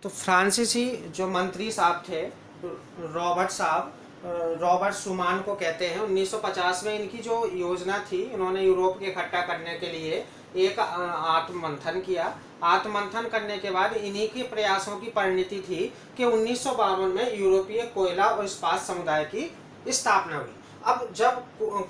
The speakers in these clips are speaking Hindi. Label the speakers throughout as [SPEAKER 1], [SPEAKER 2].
[SPEAKER 1] तो फ्रांसीसी जो मंत्री साहब थे, रॉबर्ट शुमान को कहते हैं, 1950 में इनकी जो योजना थी, उन्होंने यूरोप को इकट्ठा करने के लिए एक आत्ममंथन किया। आत्ममंथन करने के बाद इन्हीं के प्रयासों की परिणति थी कि 1952 में यूरोपीय कोयला और इस्पात समुदाय की स्थापना हुई। अब जब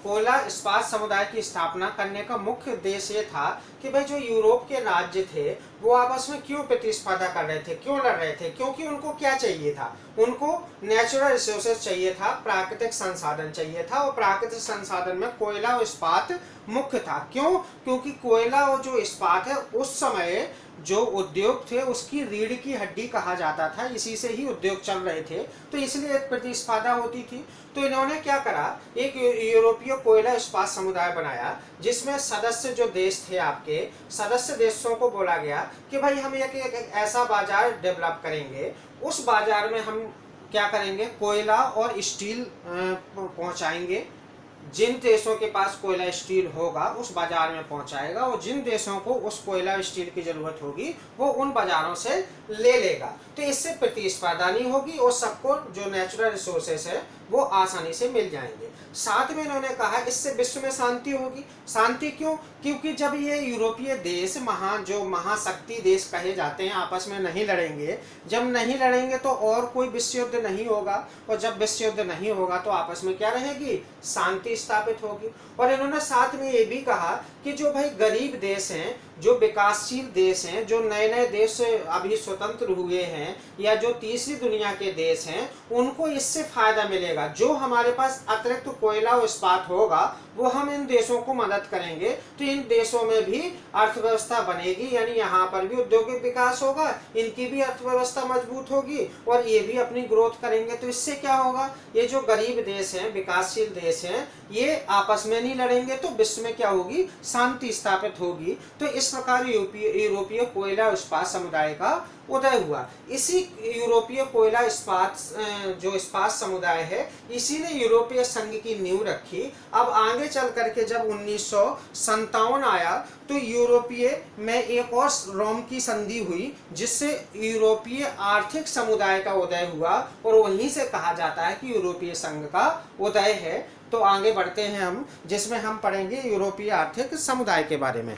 [SPEAKER 1] कोयला इस्पात समुदाय की स्थापना करने का मुख्य उद्देश्य ये था कि भाई जो यूरोप के राज्य थे वो आपस में क्यों प्रतिस्पर्धा कर रहे थे, क्यों लड़ रहे थे, क्योंकि उनको क्या चाहिए था, उनको नेचुरल रिसोर्सेज चाहिए था, प्राकृतिक संसाधन चाहिए था, और प्राकृतिक संसाधन में कोयला और इस्पात मुख्य था। क्यों? क्योंकि कोयला और जो इस्पात है उस समय जो उद्योग थे उसकी रीढ़ की हड्डी कहा जाता था, इसी से ही उद्योग चल रहे थे, तो इसलिए एक प्रतिस्पर्धा होती थी। तो इन्होंने क्या करा, एक यूरोपीय कोयला इस्पात समुदाय बनाया जिसमें सदस्य जो देश थे, आपके सदस्य देशों को बोला गया कि भाई हम एक ऐसा बाजार डेवलप करेंगे, उस बाजार में हम क्या करेंगे, कोयला और स्टील पहुंचाएंगे। जिन देशों के पास कोयला स्टील होगा उस बाजार में पहुंचाएगा, और जिन देशों को उस कोयला स्टील की जरूरत होगी वो उन बाजारों से ले लेगा। तो इससे प्रतिस्पर्धा नहीं होगी और सबको जो नेचुरल रिसोर्सेस है वो आसानी से मिल जाएंगे। साथ में इन्होंने कहा इससे विश्व में शांति होगी। शांति क्यों? क्योंकि जब ये यूरोपीय देश जो महाशक्ति देश कहे जाते हैं आपस में नहीं लड़ेंगे, जब नहीं लड़ेंगे तो और कोई विश्व युद्ध नहीं होगा, और जब विश्व युद्ध नहीं होगा तो आपस में क्या रहेगी, शांति स्थापित होगी। और इन्होंने साथ में ये भी कहा कि जो भाई गरीब देश हैं, जो विकासशील देश हैं, जो नए नए देश अभी स्वतंत्र हुए हैं, या जो तीसरी दुनिया के देश हैं, उनको इससे फायदा मिलेगा। जो हमारे पास अतिरिक्त कोयला और इस्पात होगा वो हम इन देशों को मदद करेंगे, तो इन देशों में भी अर्थव्यवस्था बनेगी, यानी यहाँ पर भी औद्योगिक विकास होगा, इनकी भी अर्थव्यवस्था मजबूत होगी और ये भी अपनी ग्रोथ करेंगे। तो इससे क्या होगा, ये जो गरीब देश हैं, विकासशील देश हैं, ये आपस में नहीं लड़ेंगे तो विश्व में क्या होगी, शांति स्थापित होगी। तो इस प्रकार यूरोपीय कोयला इस्पात समुदाय का उदय हुआ। इसी यूरोपीय कोयला इस्पात समुदाय है, इसी ने यूरोपीय संघ की नींव रखी। अब आगे चल करके जब 1957 आया तो यूरोपीय में एक और रोम की संधि हुई, जिससे यूरोपीय आर्थिक समुदाय का उदय हुआ, और वहीं से कहा जाता है कि यूरोपीय संघ का उदय है। तो आगे बढ़ते हैं हम, जिसमें हम पढ़ेंगे यूरोपीय आर्थिक समुदाय के बारे में।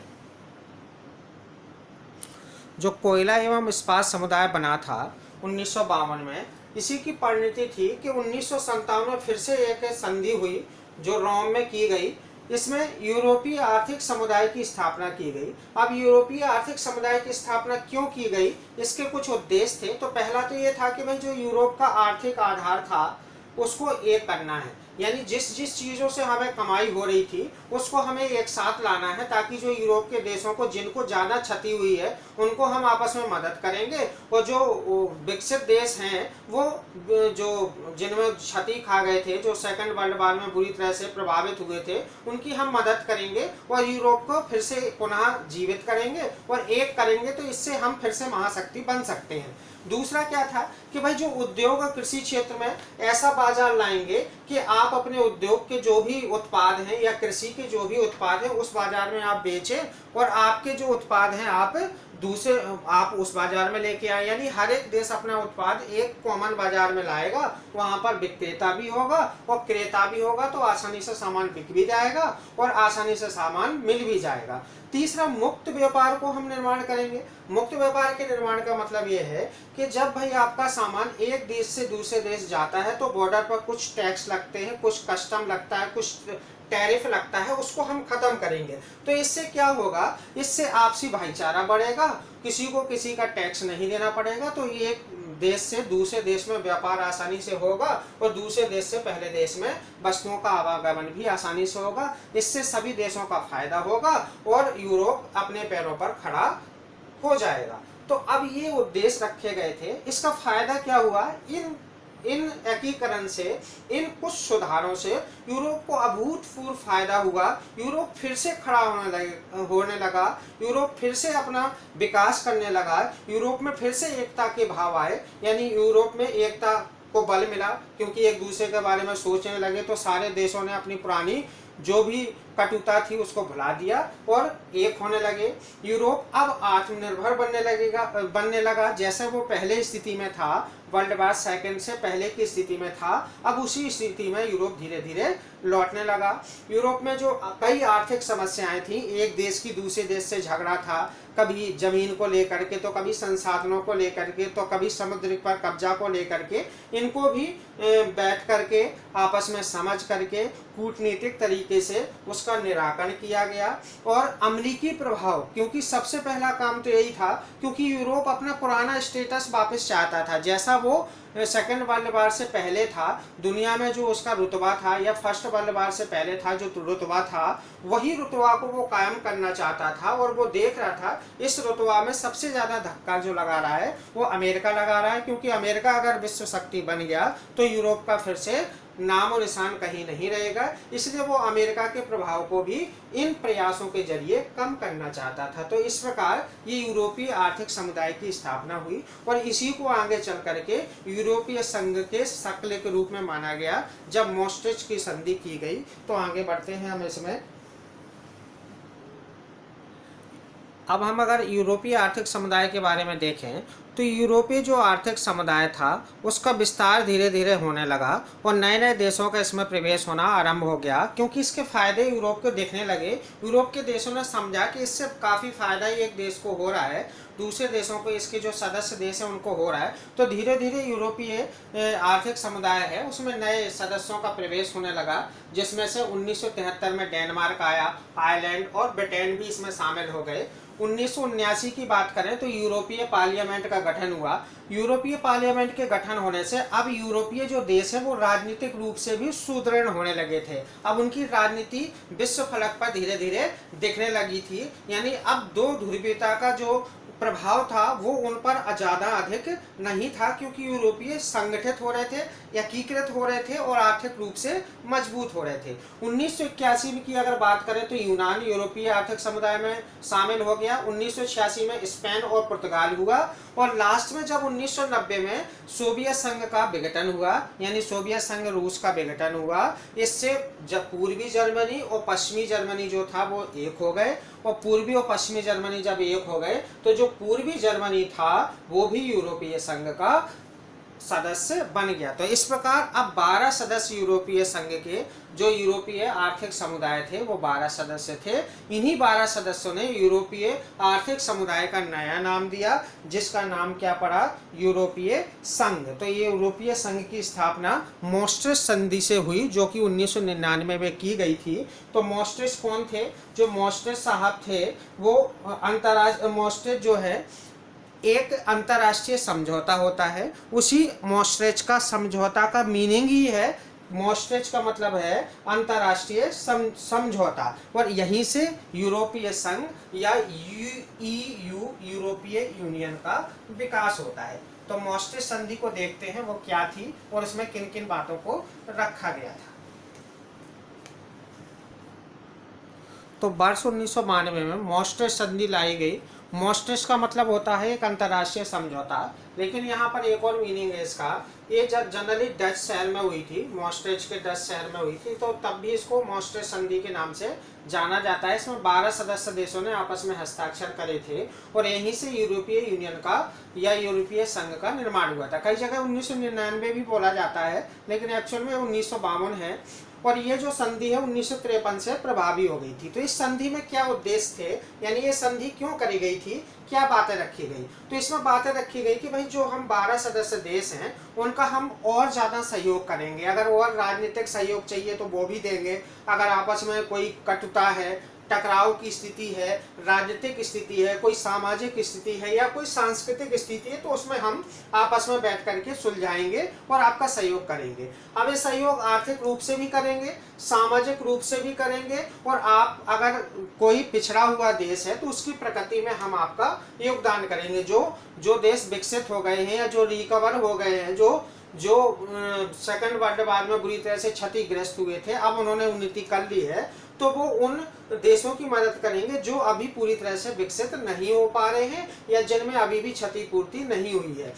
[SPEAKER 1] जो कोयला एवं इस्पात समुदाय बना था 1952 में, इसी की परिणति थी कि 1957 में फिर से एक संधि हुई जो रोम में की गई। इसमें यूरोपीय आर्थिक समुदाय की स्थापना की गई। अब यूरोपीय आर्थिक समुदाय की स्थापना क्यों की गई, इसके कुछ उद्देश्य थे। तो पहला तो ये था कि भाई जो यूरोप का आर्थिक आधार था उसको एक करना है, यानी जिस जिस चीज़ों से हमें कमाई हो रही थी उसको हमें एक साथ लाना है, ताकि जो यूरोप के देशों को जिनको ज़्यादा क्षति हुई है उनको हम आपस में मदद करेंगे, और जो विकसित देश हैं वो जो जिनमें क्षति खा गए थे, जो सेकंड वर्ल्ड वॉर में बुरी तरह से प्रभावित हुए थे, उनकी हम मदद करेंगे और यूरोप को फिर से पुनः जीवित करेंगे और एक करेंगे। तो इससे हम फिर से महाशक्ति बन सकते हैं। दूसरा क्या था कि भाई जो उद्योग और कृषि क्षेत्र में ऐसा बाजार लाएंगे कि आप अपने उद्योग के जो भी उत्पाद हैं या कृषि के जो भी उत्पाद हैं उस बाजार में आप बेचें, और आपके जो उत्पाद हैं आप उस बाजार में लेके आए। यानी हर एक देश अपना उत्पाद एक कॉमन बाजार में लाएगा, वहां पर विक्रेता भी होगा और क्रेता भी होगा, तो आसानी से सामान बिक भी जाएगा और आसानी से सामान मिल भी जाएगा। तीसरा, मुक्त व्यापार को हम निर्माण करेंगे। मुक्त व्यापार के निर्माण का मतलब यह है कि जब भाई आपका सामान एक देश से दूसरे देश जाता है तो बॉर्डर पर कुछ टैक्स लगते हैं, कुछ कस्टम लगता है, कुछ टैरिफ लगता है, उसको हम खत्म करेंगे। तो इससे क्या होगा, इससे आपसी भाईचारा बढ़ेगा, किसी को किसी का टैक्स नहीं देना पड़ेगा, तो ये एक देश से दूसरे देश में व्यापार आसानी से होगा और दूसरे देश से पहले देश में वस्तुओं का आवागमन भी आसानी से होगा। इससे सभी देशों का फायदा होगा और यूरोप अपने पैरों पर खड़ा हो जाएगा। तो अब ये उद्देश्य रखे गए थे। इसका फायदा क्या हुआ, इन एकीकरण से, इन कुछ सुधारों से यूरोप को अभूतपूर्व फायदा हुआ। यूरोप फिर से खड़ा होने लगा, यूरोप फिर से अपना विकास करने लगा, यूरोप में फिर से एकता के भाव आए, यानी यूरोप में एकता को बल मिला, क्योंकि एक दूसरे के बारे में सोचने लगे। तो सारे देशों ने अपनी पुरानी जो भी कटुता थी उसको भुला दिया और एक होने लगे। यूरोप अब आत्मनिर्भर बनने लगा। जैसे वो पहले स्थिति में था, वर्ल्ड वार सेकेंड से पहले की स्थिति में था, अब उसी स्थिति में यूरोप धीरे धीरे लौटने लगा। यूरोप में जो कई आर्थिक समस्याएं थी, एक देश की दूसरे देश से झगड़ा था, कभी जमीन को लेकर के, तो कभी संसाधनों को लेकर के, तो कभी समुद्र पर कब्जा को लेकर के, इनको भी बैठ करके आपस में समझ करके कूटनीतिक तरीके से उसका निराकरण किया गया। और अमेरिकी प्रभाव, क्योंकि सबसे पहला काम तो यही था, क्योंकि यूरोप अपना पुराना स्टेटस वापस चाहता था, जैसा वो सेकेंड वर्ल्ड वार से पहले था। दुनिया में जो उसका रुतबा था, या फर्स्ट वर्ल्ड वार से पहले था जो रुतबा था, वही रुतबा को वो कायम करना चाहता था। और वो देख रहा था इस रुतबा में सबसे ज्यादा धक्का जो लगा रहा है वो अमेरिका लगा रहा है, क्योंकि अमेरिका अगर विश्व शक्ति बन गया तो यूरोप का फिर से नाम और निशान कहीं नहीं रहेगा। इसलिए वो अमेरिका के प्रभाव को भी इन प्रयासों के जरिए कम करना चाहता था। तो इस प्रकार ये यूरोपीय आर्थिक समुदाय की स्थापना हुई, और इसी को आगे चल करके यूरोपीय संघ के शक्ल के रूप में माना गया जब maastricht की संधि की गई। तो आगे बढ़ते हैं हम इसमें। अब हम अगर यूरोपीय आर्थिक समुदाय के बारे में देखें तो यूरोपीय जो आर्थिक समुदाय था उसका विस्तार धीरे धीरे होने लगा और नए नए देशों का इसमें प्रवेश होना आरंभ हो गया, क्योंकि इसके फायदे यूरोप को दिखने लगे। यूरोप के देशों ने समझा कि इससे काफ़ी फायदा ही एक देश को हो रहा है, दूसरे देशों को, इसके जो सदस्य देश हैं उनको हो रहा है। तो धीरे धीरे यूरोपीय आर्थिक समुदाय है उसमें नए सदस्यों का प्रवेश होने लगा, जिसमें से 1973 में डेनमार्क आया, आयरलैंड और ब्रिटेन भी इसमें शामिल हो गए। 1979 की बात करें तो यूरोपीय पार्लियामेंट का गठन हुआ। यूरोपीय पार्लियामेंट के गठन होने से अब यूरोपीय जो देश है वो राजनीतिक रूप से भी सुदृढ़ होने लगे थे। अब उनकी राजनीति विश्व फलक पर धीरे धीरे दिखने लगी थी, यानी अब दो ध्रुवीयता का जो प्रभाव था वो उन पर ज़्यादा अधिक नहीं था, क्योंकि यूरोपीय संगठित हो रहे थे, एकीकृत हो रहे थे और आर्थिक रूप से मजबूत हो रहे थे। 1981 की अगर बात करें तो यूनान यूरोपीय आर्थिक समुदाय में शामिल हो गया। 1986 में स्पेन और पुर्तगाल हुआ, और लास्ट में जब 1990 में सोवियत संघ का विघटन हुआ, यानी सोवियत संघ रूस का विघटन हुआ, इससे जब पूर्वी जर्मनी और पश्चिमी जर्मनी जो था वो एक हो गए, और पूर्वी और पश्चिमी जर्मनी जब एक हो गए तो जो पूर्वी जर्मनी था वो भी यूरोपीय संघ का सदस्य बन गया। तो इस प्रकार अब 12 सदस्य यूरोपीय संघ के जो यूरोपीय आर्थिक समुदाय थे वो 12 सदस्य थे। इन्हीं 12 सदस्यों ने यूरोपीय आर्थिक समुदाय का नया नाम दिया, जिसका नाम क्या पड़ा, यूरोपीय संघ। तो ये यूरोपीय संघ की स्थापना maastricht संधि से हुई, जो कि 1999 में की गई थी। तो maastricht कौन थे? जो maastricht साहब थे वो maastricht जो है एक अंतर्राष्ट्रीय समझौता होता है। उसी maastricht का समझौता का मीनिंग ही है, maastricht का मतलब है अंतर्राष्ट्रीय समझौता, और यहीं से यूरोपीय संघ या EU यूरोपीय यूनियन का विकास होता है। तो maastricht संधि को देखते हैं वो क्या थी और इसमें किन किन बातों को रखा गया था। तो वर्ष 1992 में maastricht संधि लाई गई। maastricht का मतलब होता है एक अंतर्राष्ट्रीय समझौता, लेकिन यहाँ पर एक और मीनिंग है इसका। ये जब जनरली डच शहर में हुई थी, maastricht के डच शहर में हुई थी, तो तब भी इसको maastricht संधि के नाम से जाना जाता है। इसमें 12 सदस्य देशों ने आपस में हस्ताक्षर करे थे, और यहीं से यूरोपीय यूनियन का या यूरोपीय संघ का निर्माण हुआ था। कई जगह 1999 भी बोला जाता है, लेकिन एक्चुअल में 1952 है। और ये जो संधि है 1953 से प्रभावी हो गई थी। तो इस संधि में क्या उद्देश्य थे, यानी ये संधि क्यों करी गई थी, क्या बातें रखी गई? तो इसमें बातें रखी गई कि भाई जो हम 12 सदस्य देश हैं उनका हम और ज़्यादा सहयोग करेंगे। अगर और राजनीतिक सहयोग चाहिए तो वो भी देंगे। अगर आपस में कोई कटुता है, टकराव की स्थिति है, राजनीतिक स्थिति है, कोई सामाजिक स्थिति है या कोई सांस्कृतिक स्थिति है, तो उसमें हम आपस में बैठ करके सुलझाएंगे और आपका सहयोग करेंगे। अब ये सहयोग आर्थिक रूप से भी करेंगे, सामाजिक रूप से भी करेंगे, और आप अगर कोई पिछड़ा हुआ देश है तो उसकी प्रगति में हम आपका योगदान करेंगे। जो देश विकसित हो गए हैं या जो रिकवर हो गए हैं, जो सेकंड वर्ल्ड वार में बुरी तरह से क्षतिग्रस्त हुए थे, अब उन्होंने उन्नति कर ली है, तो वो उन देशों की मदद करेंगे जो अभी पूरी तरह से विकसित नहीं हो पा रहे हैं या जिनमें अभी भी क्षतिपूर्ति नहीं हुई है।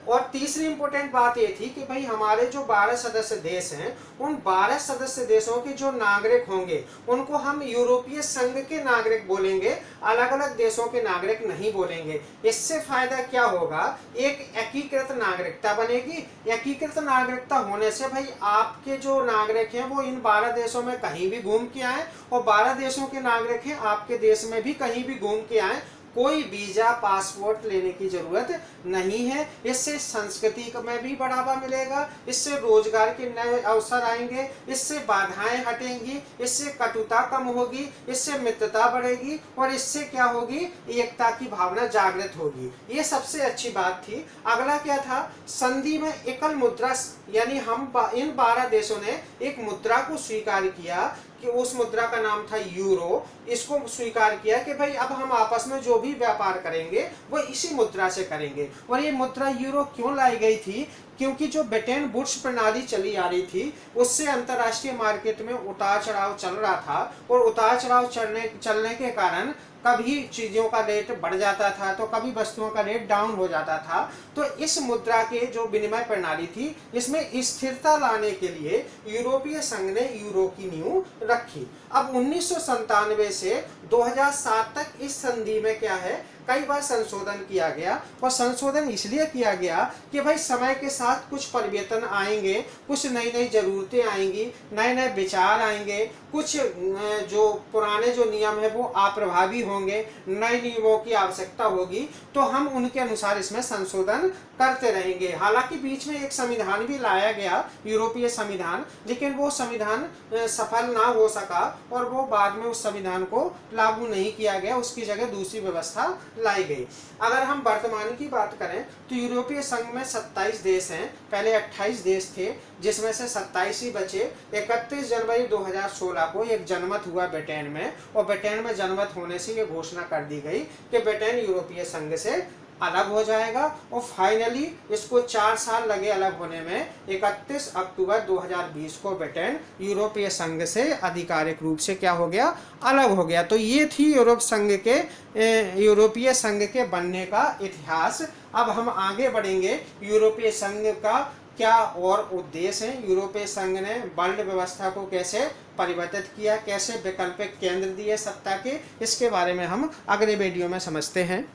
[SPEAKER 1] और तीसरी इंपॉर्टेंट बात ये थी कि भाई हमारे जो 12 सदस्य देश हैं, उन 12 सदस्य देशों के जो नागरिक होंगे उनको हम यूरोपीय संघ के नागरिक बोलेंगे, अलग अलग देशों के नागरिक नहीं बोलेंगे। इससे फायदा क्या होगा, एक एकीकृत नागरिकता बनेगी। एकीकृत नागरिकता होने से भाई आपके जो नागरिक हैं वो इन 12 देशों में कहीं भी घूम के आए, और 12 देशों के नागरिक हैं आपके देश में भी कहीं भी घूम के आए, कोई वीजा पासपोर्ट लेने की जरूरत नहीं है। इससे संस्कृति में भी बढ़ावा मिलेगा, इससे रोजगार के नए अवसर आएंगे, इससे बाधाएं हटेंगी, इससे कटुता कम होगी, इससे मित्रता बढ़ेगी, और इससे क्या होगी, एकता की भावना जागृत होगी। ये सबसे अच्छी बात थी। अगला क्या था, संधि में एकल मुद्रा, यानी हम इन 12 देशों ने एक मुद्रा को स्वीकार किया कि उस मुद्रा का नाम था यूरो। इसको स्वीकार किया कि भाई अब हम आपस में जो भी व्यापार करेंगे वो इसी मुद्रा से करेंगे। और ये मुद्रा यूरो क्यों लाई गई थी, क्योंकि जो ब्रिटेन वुड्स प्रणाली चली आ रही थी उससे अंतर्राष्ट्रीय मार्केट में उतार चढ़ाव चल रहा था, और उतार चढ़ाव चलने के कारण कभी चीज़ों का रेट बढ़ जाता था तो कभी वस्तुओं का रेट डाउन हो जाता था। तो इस मुद्रा के जो विनिमय प्रणाली थी इसमें स्थिरता लाने के लिए यूरोपीय संघ ने यूरो की नींव रखी। अब 1997 से 2007 तक इस संधि में क्या है, कई बार संशोधन किया गया, और संशोधन इसलिए किया गया कि भाई समय के साथ कुछ परिवर्तन आएंगे, कुछ नई नई जरूरतें आएंगी, नए नए विचार आएंगे, कुछ जो पुराने जो नियम है वो अप्रभावी होंगे, नए नियमों की आवश्यकता होगी, तो हम उनके अनुसार इसमें संशोधन करते रहेंगे। हालांकि बीच में एक संविधान भी लाया गया, यूरोपीय संविधान, लेकिन वो संविधान सफल ना हो सका, और वो बाद में उस संविधान को लागू नहीं किया गया, उसकी जगह दूसरी व्यवस्था लाई गई। अगर हम वर्तमान की बात करें तो यूरोपीय संघ में 27 देश हैं, पहले 28 देश थे जिसमें से 27 ही बचे। 31 जनवरी 2016 को एक जनमत हुआ ब्रिटेन में, और ब्रिटेन में जनमत होने से ये घोषणा कर दी गई कि ब्रिटेन यूरोपीय संघ से अलग हो जाएगा, और फाइनली इसको 4 साल लगे अलग होने में। 31 अक्टूबर 2020 को ब्रिटेन यूरोपीय संघ से आधिकारिक रूप से क्या हो गया, अलग हो गया। तो ये थी यूरोपीय संघ के बनने का इतिहास। अब हम आगे बढ़ेंगे, यूरोपीय संघ का क्या और उद्देश्य है, यूरोपीय संघ ने वर्ल्ड व्यवस्था को कैसे परिवर्तित किया, कैसे वैकल्पिक केंद्र दिए सत्ता के, इसके बारे में हम अगले वीडियो में समझते हैं।